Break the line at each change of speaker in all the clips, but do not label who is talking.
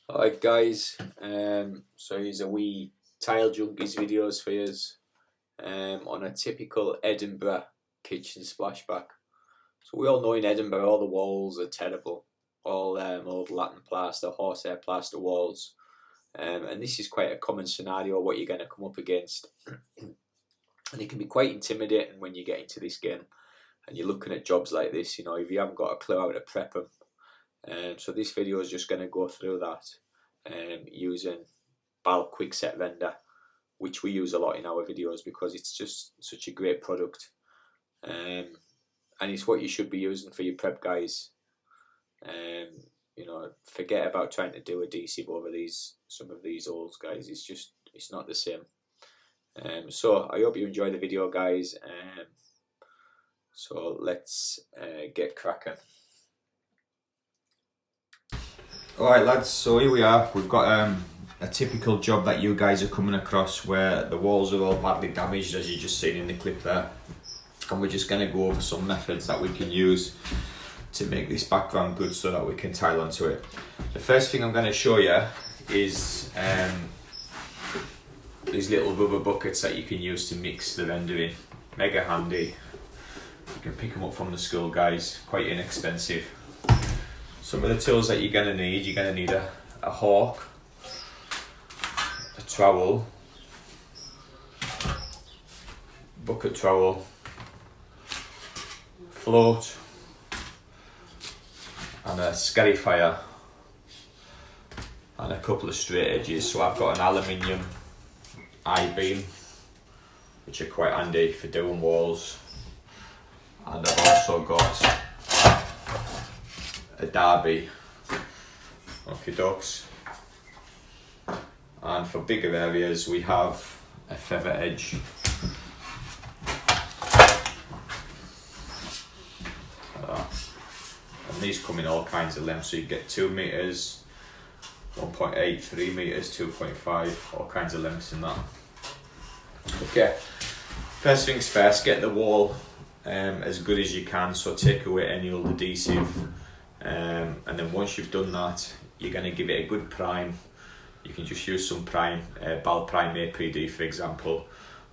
Alright guys, so here's a wee tile junkies videos for yous on a typical Edinburgh kitchen splashback. So we all know in Edinburgh all the walls are terrible, all old Latin plaster, horsehair plaster walls, and this is quite a common scenario what you're going to come up against. And it can be quite intimidating when you get into this game and you're looking at jobs like this, you know, if you haven't got a clue how to prep them. So this video is just going to go through that using BAL Quickset render, which we use a lot in our videos because it's just such a great product, and it's what you should be using for your prep, guys. You know, forget about trying to do adhesive over some of these holes, guys. It's not the same. So I hope you enjoy the video, guys. So let's get cracking.
Alright lads, so here we are. We've got a typical job that you guys are coming across where the walls are all badly damaged, as you just seen in the clip there, and we're just going to go over some methods that we can use to make this background good so that we can tile onto it. The first thing I'm going to show you is these little rubber buckets that you can use to mix the render in. Mega handy. You can pick them up from the school, guys, quite inexpensive. Some of the tools that you're going to need a hawk, a trowel, bucket trowel, float, and a scarifier, and a couple of straight edges. So I've got an aluminium I-beam, which are quite handy for doing walls, and I've also got a derby, okay dokes, and for bigger areas we have a feather edge. And these come in all kinds of lengths, so you get 2 meters, 1.8, 3 meters, 2.5, all kinds of lengths in that. Okay, first things first, get the wall as good as you can, so take away any old adhesive. And then once you've done that, you're going to give it a good prime. You can just use some prime, BAL Prime APD for example,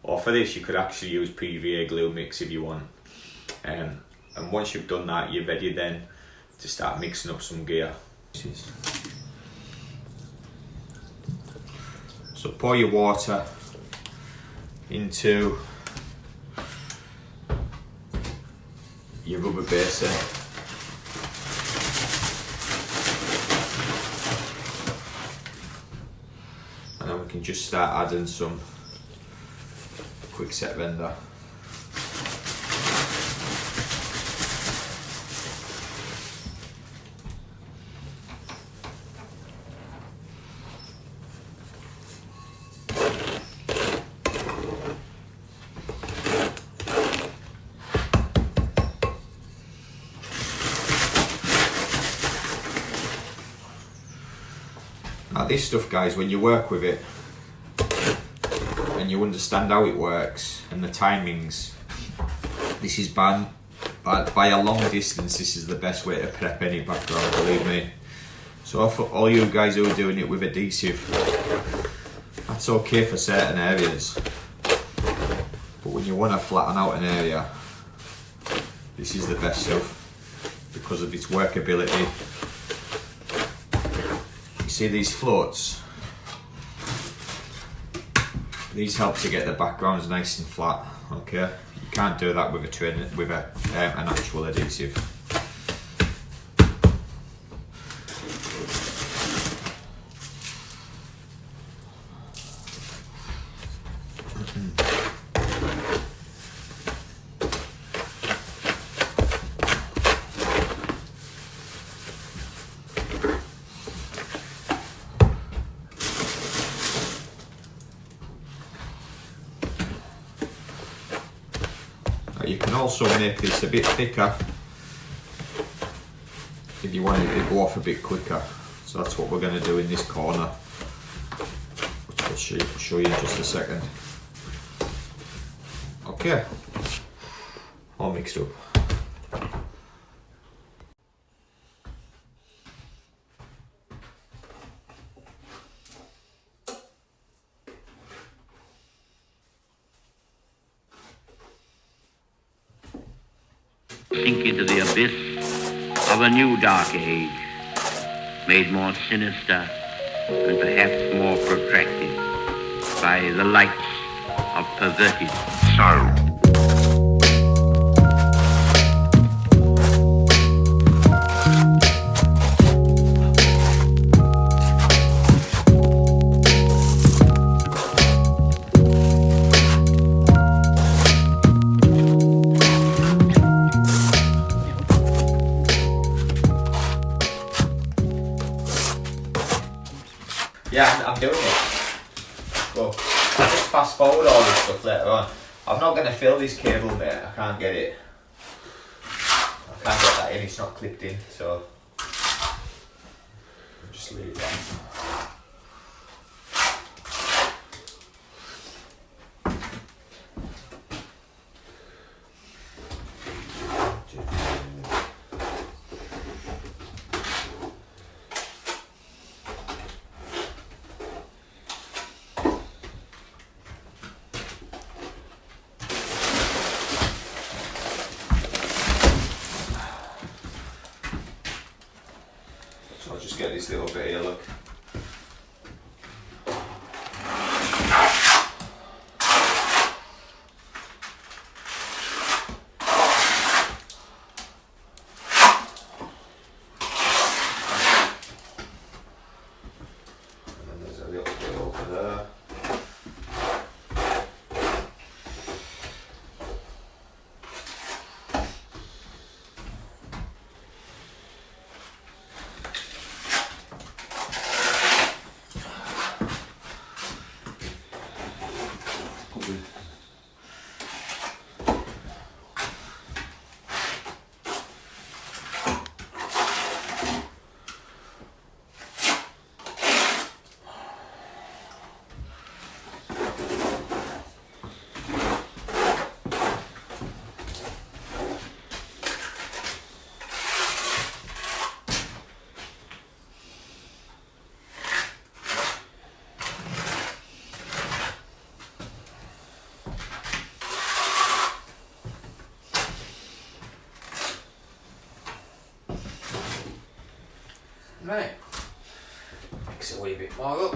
or for this you could actually use PVA glue mix if you want. And once you've done that, you're ready then to start mixing up some gear. So pour your water into your rubber basin. And then we can just start adding some Quickset render. Now this stuff, guys, when you work with it and you understand how it works and the timings, this is by a long distance, this is the best way to prep any background, believe me. So for all you guys who are doing it with adhesive, that's okay for certain areas, but when you want to flatten out an area, this is the best stuff because of its workability. See these floats? These help to get the backgrounds nice and flat. Okay, you can't do that with an actual adhesive. You can also make this a bit thicker if you want it to go off a bit quicker. So that's what we're going to do in this corner, which I'll show you in just a second. Okay, all mixed up.
sink into the abyss of a new dark age, made more sinister and perhaps more protracted by the lights of perverted sorrow.
Yeah, I'm doing it. Well, I'll just fast forward all this stuff later on. I'm not going to fill this cable, mate. I can't get it. I can't get that in. It's not clipped in, so I'll just leave that. So I'll just get this little bit here, look. And then there's a little bit over there. Right, mix it a wee bit more up.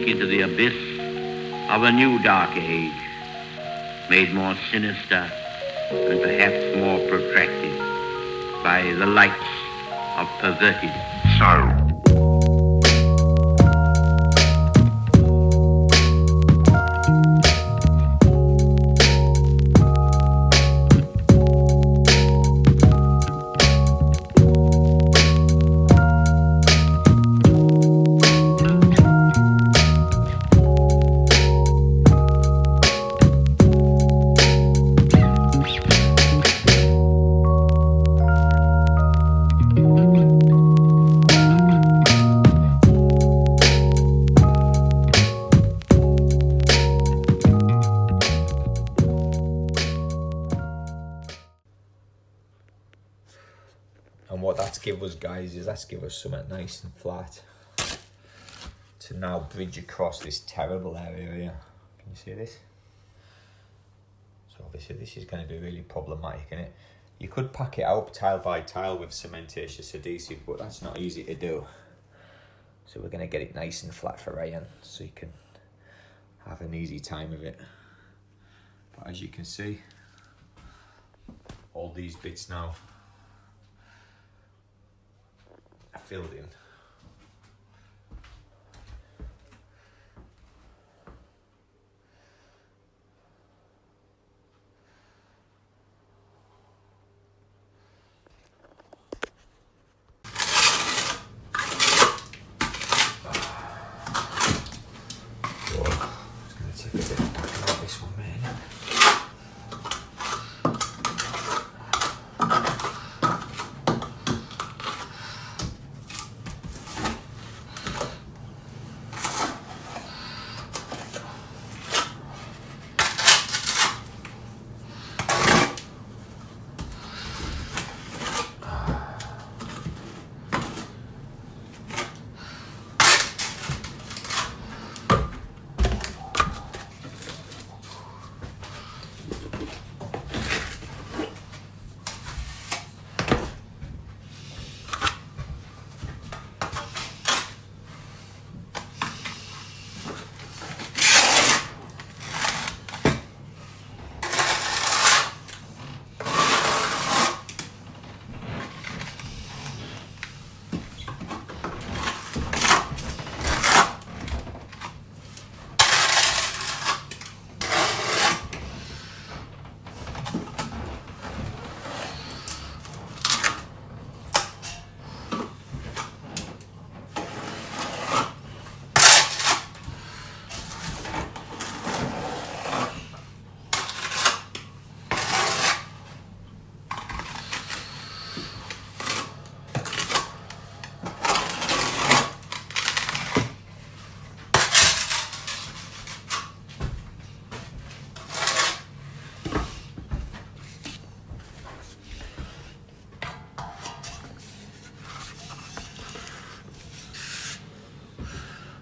sink into the abyss of a new dark age, made more sinister and perhaps more protracted by the lights of perverted sorrow.
And what that's give us, guys, is that's give us something nice and flat to now bridge across this terrible area here. Can you see this? So obviously this is going to be really problematic, isn't it? You could pack it out tile by tile with cementatious adhesive, but that's not easy to do. So we're going to get it nice and flat for Ryan so you can have an easy time of it. But as you can see, all these bits now are filled in.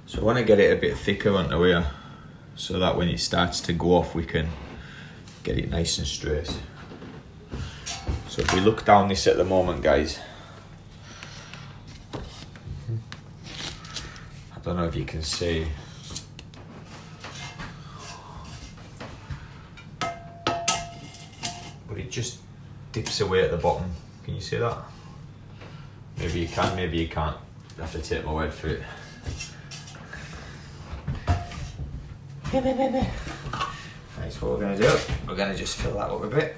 So I want to get it a bit thicker onto here so that when it starts to go off we can get it nice and straight. So if we look down this at the moment, guys, I don't know if you can see, but it just dips away at the bottom. Can you see that? Maybe you can, maybe you can't. You have to take my word for it. Right, so what we're going to do, we're going to just fill that up a bit.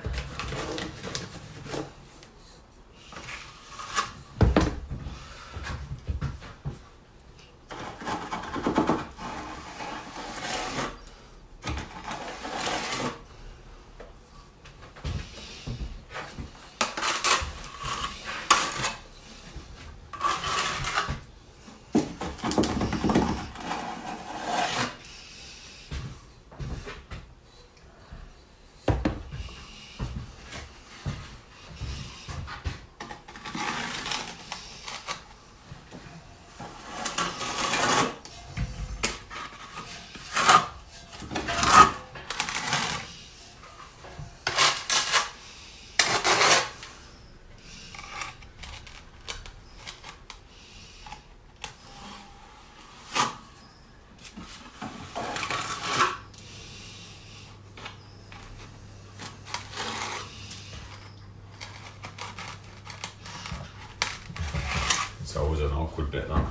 It's always an awkward bit, that.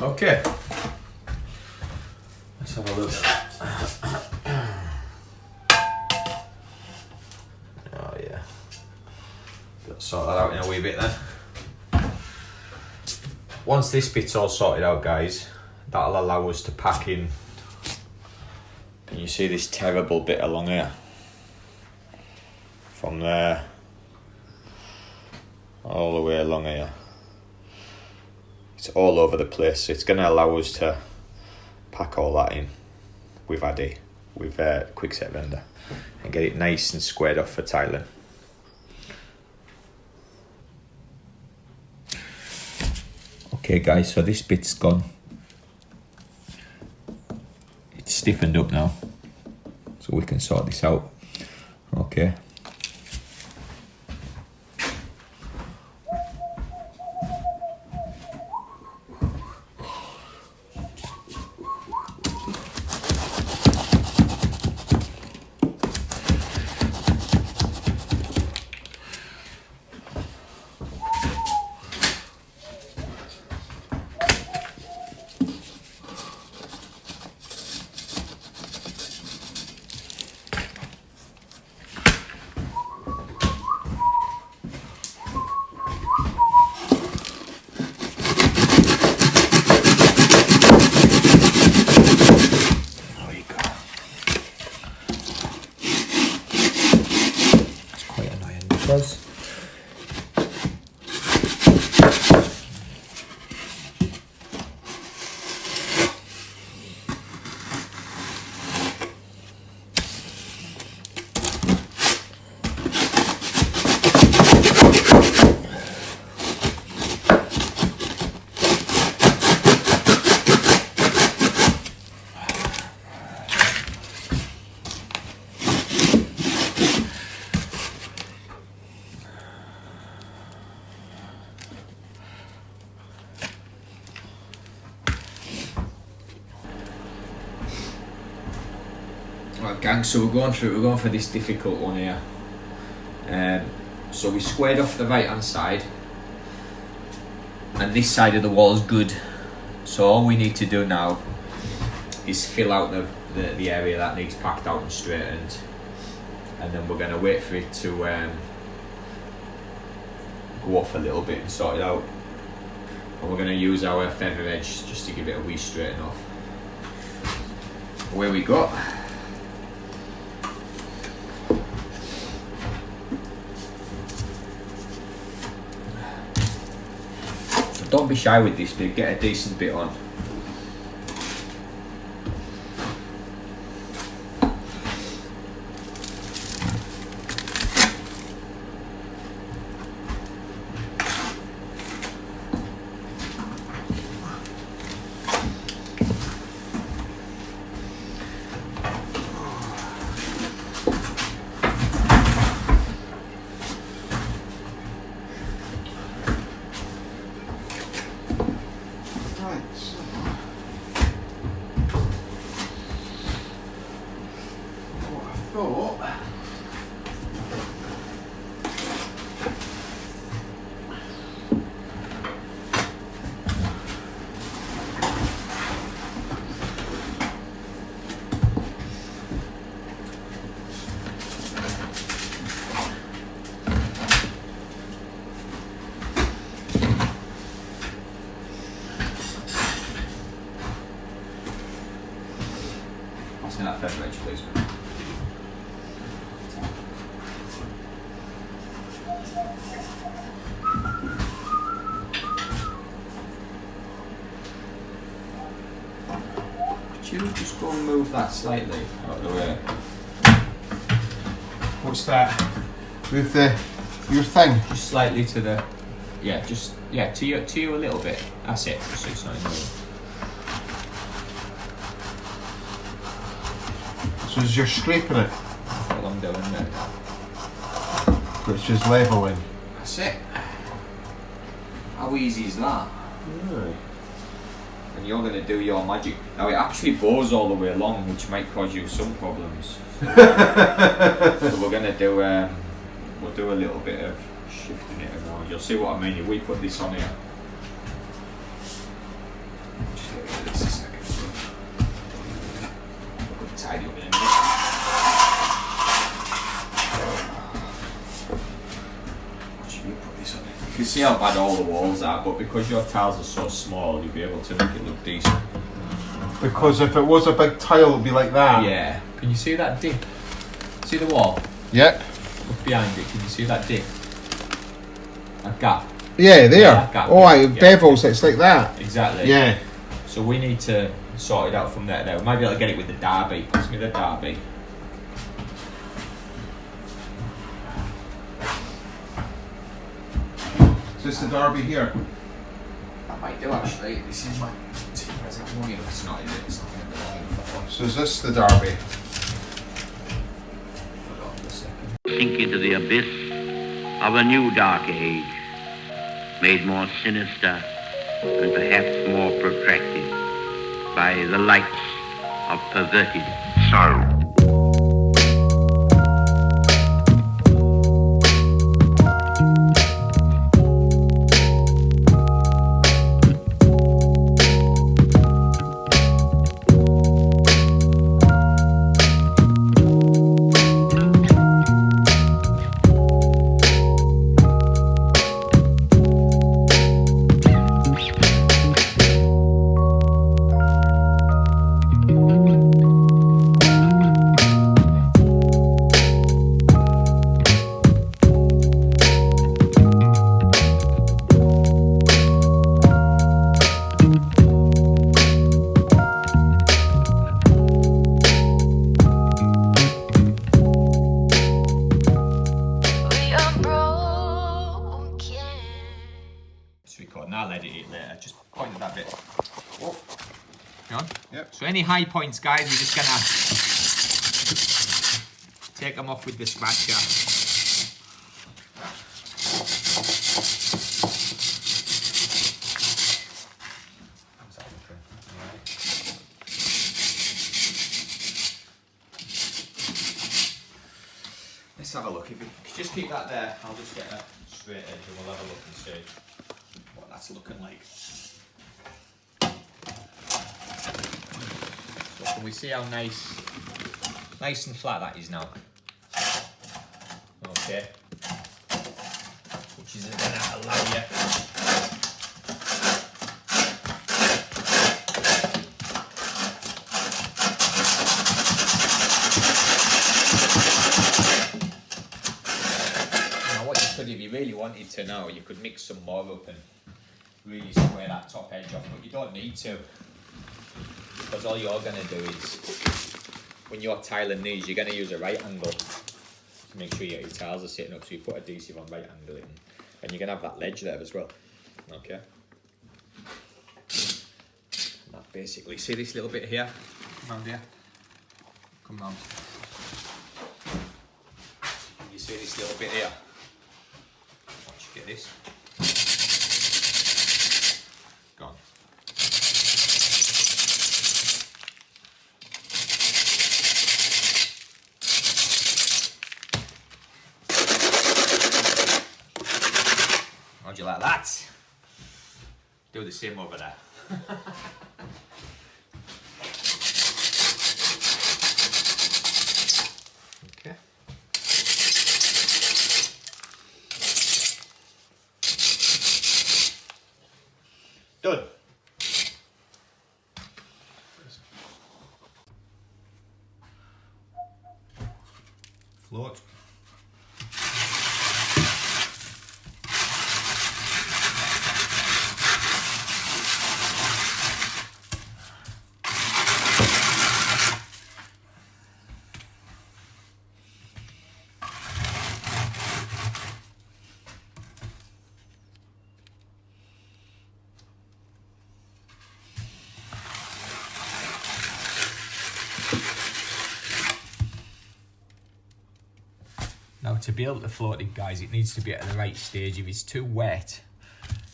Okay. Let's have a look. Oh yeah. Got to sort that out in a wee bit then. Once this bit's all sorted out, guys, that'll allow us to pack in. Can you see this terrible bit along here? From there all the way along here. It's all over the place, so it's going to allow us to pack all that in with Addy, with Quickset Vendor, and get it nice and squared off for tiling. Okay guys, so this bit's gone. It's stiffened up now, so we can sort this out. Okay. Right gang, so we're going for this difficult one here. So we squared off the right hand side, and this side of the wall is good. So all we need to do now is fill out the area that needs packed out and straightened, and then we're going to wait for it to go off a little bit and sort it out. And we're going to use our feather edge just to give it a wee straighten off. Away we go. Don't be shy with this bit, get a decent bit on. That feather edge, please. Could you just go and move that slightly out of the way?
What's that? With your thing?
Just slightly to the, to you a little bit. That's it. So it's not in the way.
So as you're scraping it,
That's what I'm doing now.
which is levelling.
That's it. How easy is that?
Right.
And you're going to do your magic. Now it actually bows all the way along, which might cause you some problems. So we're going to do, we'll do a little bit of
shifting it around. You'll see what I mean if we put this on here. Just get rid of this a second. We'll tidy up in a minute. Watch me put this on it. You can see how bad all the walls are, but because your tiles are so small, you'll be able to make it look decent.
Because if it was a big tile, it'd be like that.
Yeah. Can you see that dip? See the wall?
Yep.
Look behind it. Can you see that dip? That gap.
Yeah, there.
Yeah, that gap.
Oh,
Yeah.
bevels, it's like that.
Exactly.
Yeah.
So we need to sort it out from there. We might be able to get it with the derby. Pass me the derby.
Is this the derby here?
I might do actually. This is my present long enough. It's not, is it? It's not going to be long enough.
So is this the derby?
Hold on a second.
Sink into the abyss of a new dark age, made more sinister and perhaps more protracted by the lights of perverted sorrow.
I'll edit it later. Just point at that bit. Oh. You on?
Yep.
So any high points, guys, we're just gonna take them off with the scratcher. Let's have a look. If you just keep that there, I'll just get a straight edge and we'll have a look and see what that's looking like. So can we see how nice and flat that is now? Okay. Which is going to allow you. If you really wanted to now, you could mix some more up and really square that top edge off, but you don't need to, because all you're going to do is, when you're tiling these, you're going to use a right angle to make sure your tiles are sitting up, so you put adhesive on right angle in, and you're going to have that ledge there as well. Okay. And that basically, see this little bit here? Come round here. Come round. Can you see this little bit here? Get this. Gone. How'd you like that? Do the same over there. Okay. Done. Float. Now to be able to float it, guys, it needs to be at the right stage. If it's too wet,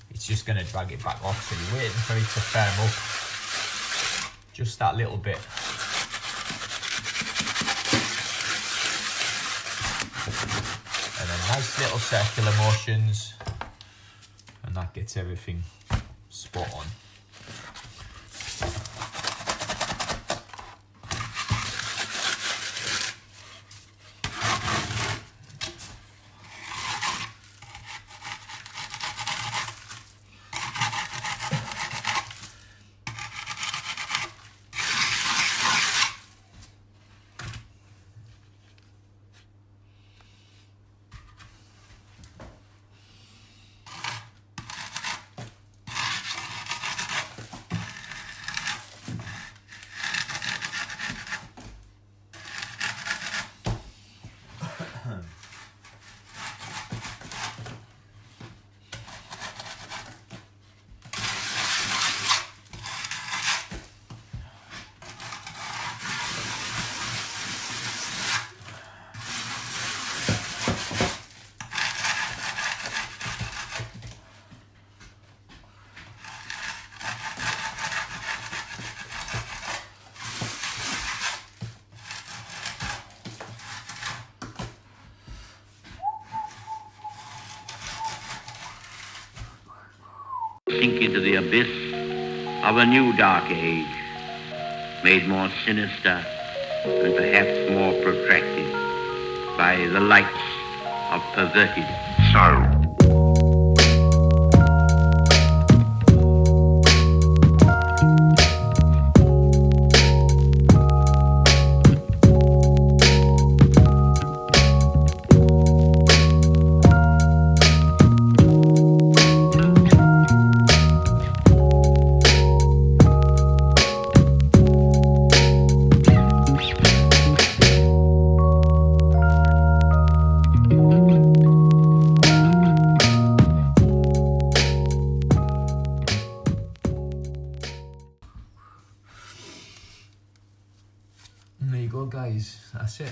it's just going to drag it back off, so you're waiting for it to firm up just that little bit. And then Nice little circular motions, and that gets everything spot on.
Sink into the abyss of a new dark age, made more sinister and perhaps more protracted by the lights of perverted sorrow.
And there you go, guys, that's it.